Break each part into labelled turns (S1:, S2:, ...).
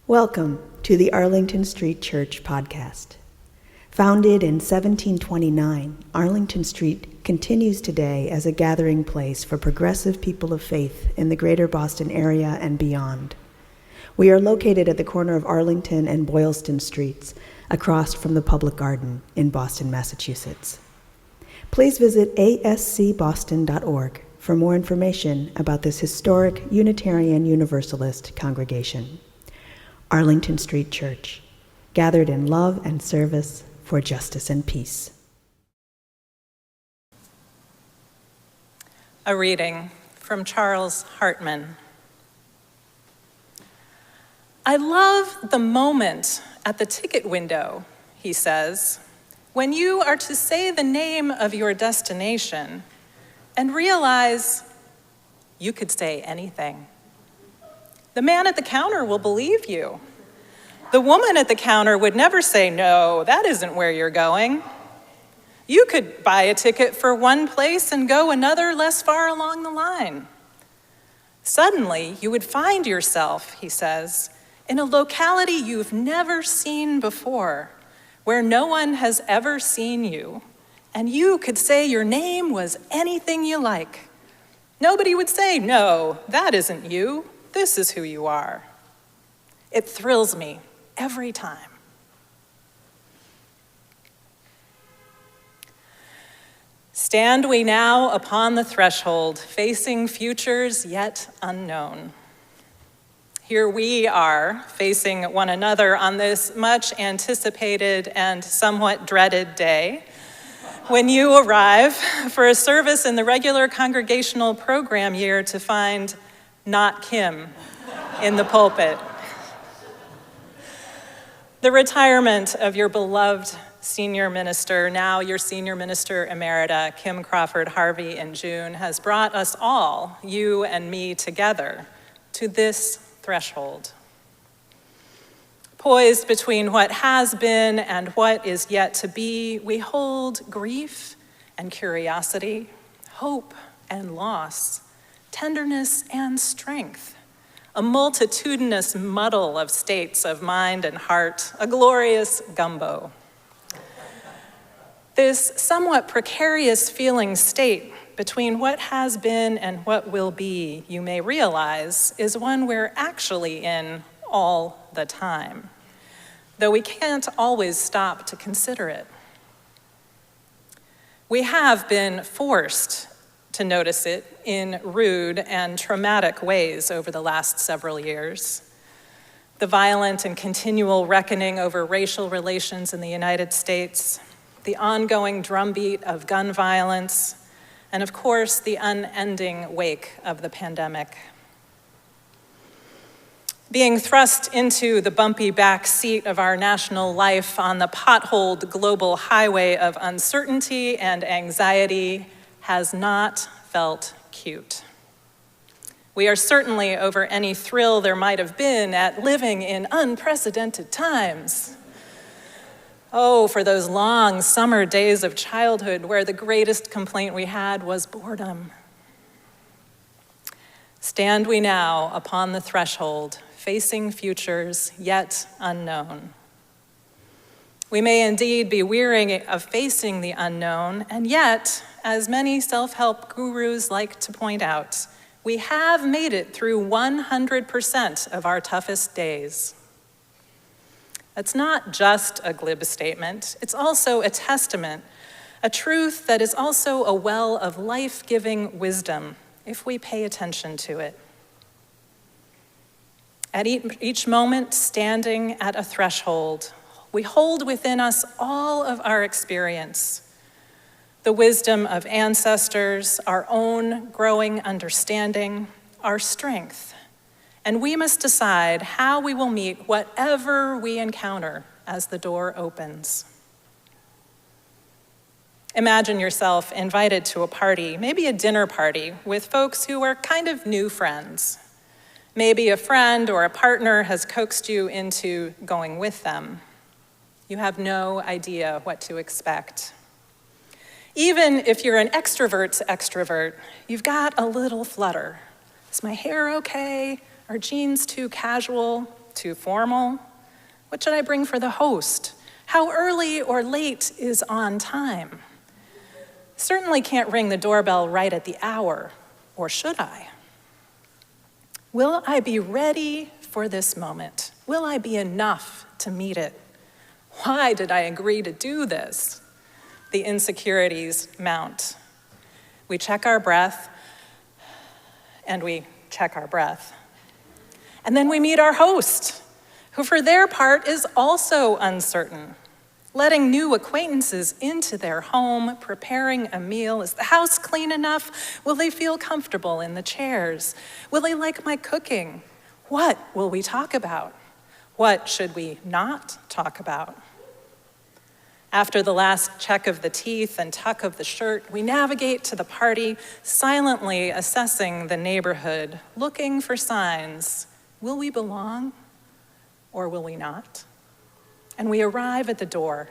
S1: Welcome to the Arlington Street Church podcast. Founded in 1729, Arlington Street continues today as a gathering place for progressive people of faith in the greater Boston area and beyond. We are located at the corner of Arlington and Boylston Streets, across from the Public Garden in Boston, Massachusetts. Please visit ascboston.org for more information about this historic Unitarian Universalist congregation. Arlington Street Church, gathered in love and service for justice and peace.
S2: A reading from Charles Hartman. I love the moment at the ticket window, he says, when you are to say the name of your destination and realize you could say anything. The man at the counter will believe you. The woman at the counter would never say, no, that isn't where you're going. You could buy a ticket for one place and go another less far along the line. Suddenly, you would find yourself, he says, in a locality you've never seen before, where no one has ever seen you, and you could say your name was anything you like. Nobody would say, no, that isn't you. This is who you are. It thrills me every time. Stand we now upon the threshold, facing futures yet unknown. Here we are, facing one another on this much anticipated and somewhat dreaded day, when you arrive for a service in the regular congregational program year to find not Kim in the pulpit. The retirement of your beloved senior minister, now your senior minister emerita, Kim Crawford Harvey, in June, has brought us all, you and me together, to this threshold. Poised between what has been and what is yet to be, we hold grief and curiosity, hope and loss, tenderness and strength, a multitudinous muddle of states of mind and heart, a glorious gumbo. This somewhat precarious feeling state between what has been and what will be, you may realize, is one we're actually in all the time, though we can't always stop to consider it. We have been forced to notice it in rude and traumatic ways over the last several years. The violent and continual reckoning over racial relations in the United States, the ongoing drumbeat of gun violence, and of course, the unending wake of the pandemic. Being thrust into the bumpy back seat of our national life on the potholed global highway of uncertainty and anxiety has not felt cute. We are certainly over any thrill there might have been at living in unprecedented times. Oh, for those long summer days of childhood where the greatest complaint we had was boredom. Stand we now upon the threshold, facing futures yet unknown. We may indeed be weary of facing the unknown, and yet, as many self-help gurus like to point out, we have made it through 100% of our toughest days. It's not just a glib statement, it's also a testament, a truth that is also a well of life-giving wisdom if we pay attention to it. At each moment, standing at a threshold, we hold within us all of our experience, the wisdom of ancestors, our own growing understanding, our strength, and we must decide how we will meet whatever we encounter as the door opens. Imagine yourself invited to a party, maybe a dinner party, with folks who are kind of new friends. Maybe a friend or a partner has coaxed you into going with them. You have no idea what to expect. Even if you're an extrovert's extrovert, you've got a little flutter. Is my hair okay? Are jeans too casual, too formal? What should I bring for the host? How early or late is on time? Certainly can't ring the doorbell right at the hour, or should I? Will I be ready for this moment? Will I be enough to meet it? Why did I agree to do this? The insecurities mount. We check our breath, and we check our breath. And then we meet our host, who for their part is also uncertain. Letting new acquaintances into their home, preparing a meal. Is the house clean enough? Will they feel comfortable in the chairs? Will they like my cooking? What will we talk about? What should we not talk about? After the last check of the teeth and tuck of the shirt, we navigate to the party, silently assessing the neighborhood, looking for signs. Will we belong or will we not? And we arrive at the door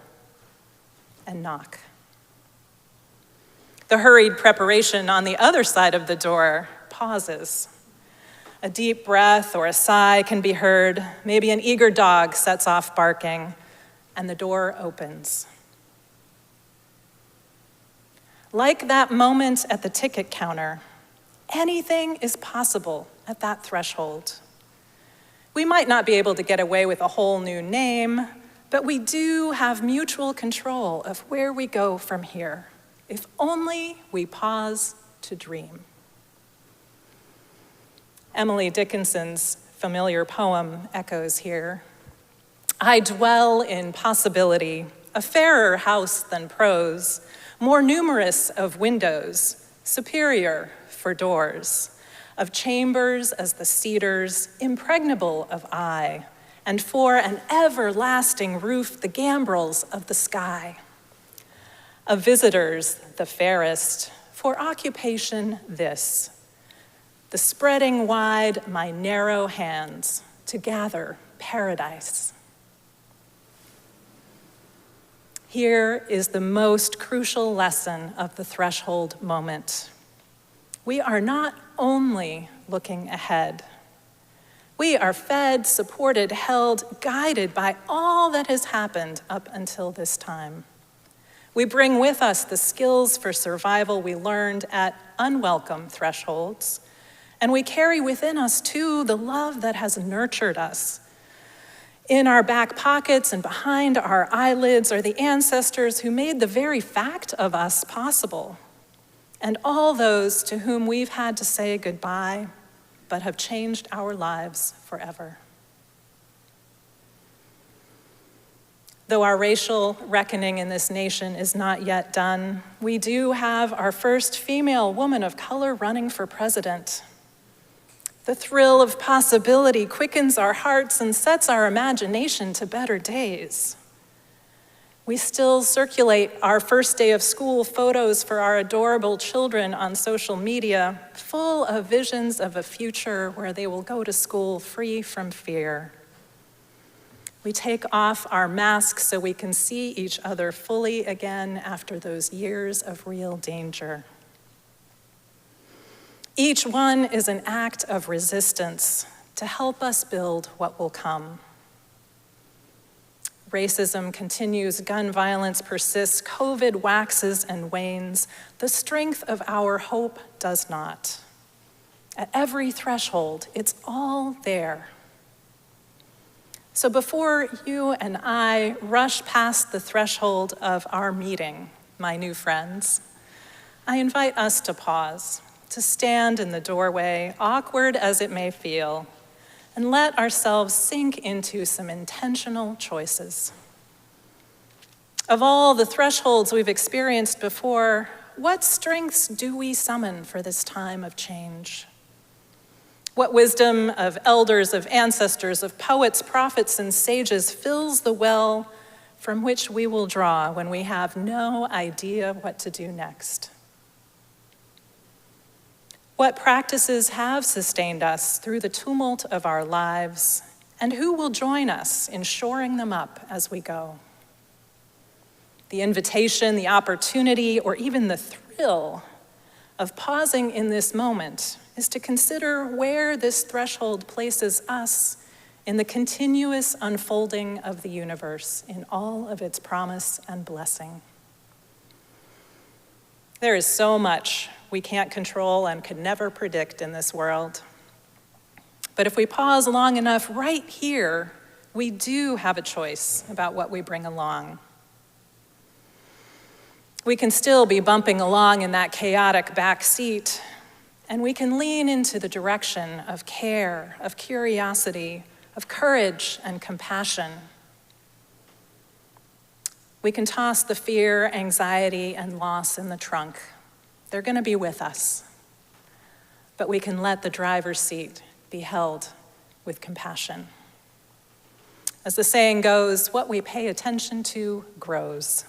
S2: and knock. The hurried preparation on the other side of the door pauses. A deep breath or a sigh can be heard. Maybe an eager dog sets off barking, and the door opens. Like that moment at the ticket counter, anything is possible at that threshold. We might not be able to get away with a whole new name, but we do have mutual control of where we go from here, if only we pause to dream. Emily Dickinson's familiar poem echoes here. I dwell in possibility, a fairer house than prose, more numerous of windows, superior for doors, of chambers as the cedars, impregnable of eye, and for an everlasting roof, the gambrels of the sky. Of visitors, the fairest, for occupation this, the spreading wide my narrow hands to gather paradise. Here is the most crucial lesson of the threshold moment. We are not only looking ahead. We are fed, supported, held, guided by all that has happened up until this time. We bring with us the skills for survival we learned at unwelcome thresholds, and we carry within us, too, the love that has nurtured us. In our back pockets and behind our eyelids are the ancestors who made the very fact of us possible, and all those to whom we've had to say goodbye, but have changed our lives forever. Though our racial reckoning in this nation is not yet done, we do have our first female woman of color running for president. The thrill of possibility quickens our hearts and sets our imagination to better days. We still circulate our first day of school photos for our adorable children on social media, full of visions of a future where they will go to school free from fear. We take off our masks so we can see each other fully again after those years of real danger. Each one is an act of resistance to help us build what will come. Racism continues, gun violence persists, COVID waxes and wanes. The strength of our hope does not. At every threshold, it's all there. So before you and I rush past the threshold of our meeting, my new friends, I invite us to pause, to stand in the doorway, awkward as it may feel, and let ourselves sink into some intentional choices. Of all the thresholds we've experienced before, what strengths do we summon for this time of change? What wisdom of elders, of ancestors, of poets, prophets, and sages fills the well from which we will draw when we have no idea what to do next? What practices have sustained us through the tumult of our lives, and who will join us in shoring them up as we go? The invitation, the opportunity, or even the thrill of pausing in this moment is to consider where this threshold places us in the continuous unfolding of the universe in all of its promise and blessing. There is so much we can't control and could never predict in this world. But if we pause long enough right here, we do have a choice about what we bring along. We can still be bumping along in that chaotic back seat, and we can lean into the direction of care, of curiosity, of courage and compassion. We can toss the fear, anxiety, and loss in the trunk. They're going to be with us. But we can let the driver's seat be held with compassion. As the saying goes, what we pay attention to grows.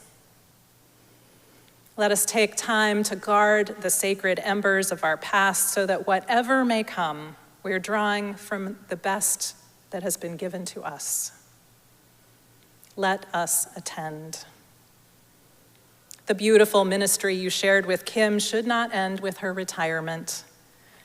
S2: Let us take time to guard the sacred embers of our past so that whatever may come, we're drawing from the best that has been given to us. Let us attend. The beautiful ministry you shared with Kim should not end with her retirement.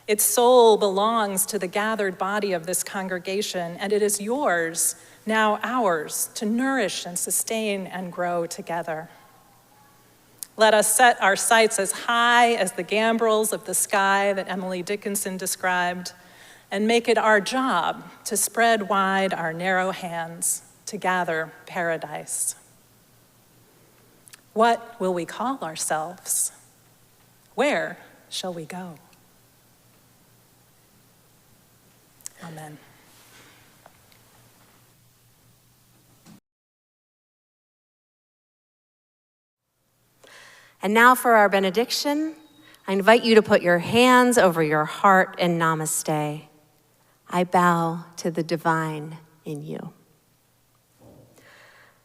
S2: Its soul belongs to the gathered body of this congregation, and it is yours, now ours, to nourish and sustain and grow together. Let us set our sights as high as the gambrels of the sky that Emily Dickinson described, and make it our job to spread wide our narrow hands to gather paradise. What will we call ourselves? Where shall we go? Amen.
S3: And now for our benediction, I invite you to put your hands over your heart and namaste. I bow to the divine in you.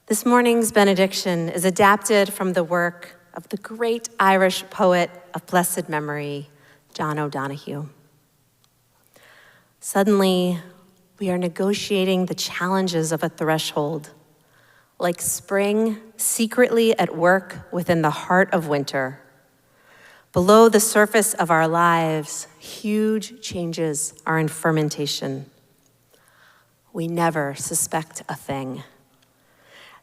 S3: This morning's benediction is adapted from the work of the great Irish poet of blessed memory, John O'Donoghue. Suddenly, we are negotiating the challenges of a threshold, like spring secretly at work within the heart of winter. Below the surface of our lives, huge changes are in fermentation. We never suspect a thing.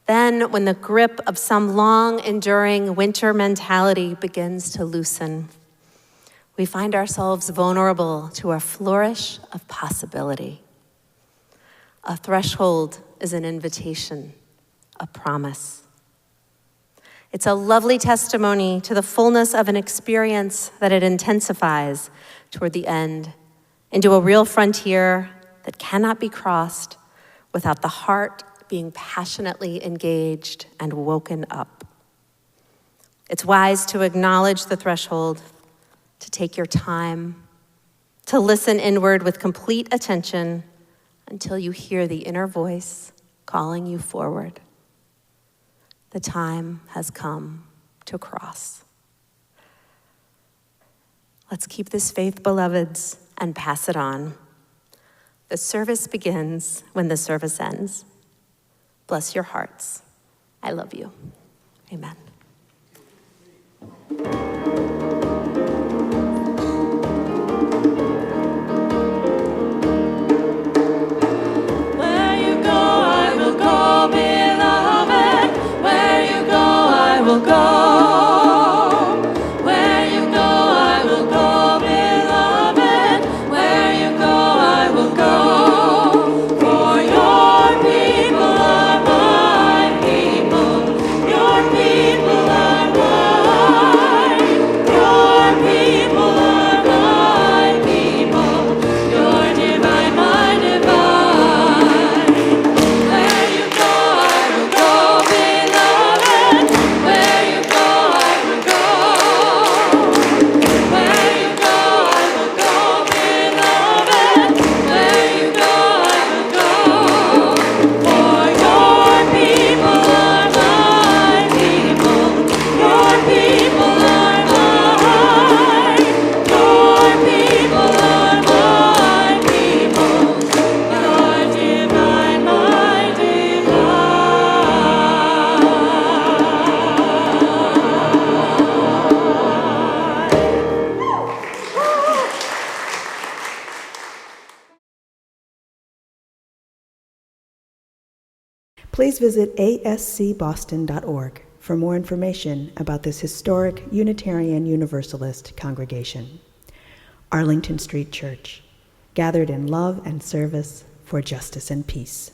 S3: Then, when the grip of some long-enduring winter mentality begins to loosen, we find ourselves vulnerable to a flourish of possibility. A threshold is an invitation, a promise. It's a lovely testimony to the fullness of an experience that it intensifies toward the end, into a real frontier that cannot be crossed without the heart being passionately engaged and woken up. It's wise to acknowledge the threshold, to take your time, to listen inward with complete attention until you hear the inner voice calling you forward. The time has come to cross. Let's keep this faith, beloveds, and pass it on. The service begins when the service ends. Bless your hearts. I love you. Amen.
S4: Where you go, I will go, beloved. Where you go, I will go. Where you go, I will go, beloved. Where you go, I will go. For your people are my people. Your people are mine.
S1: Please visit ascboston.org for more information about this historic Unitarian Universalist congregation. Arlington Street Church, gathered in love and service for justice and peace.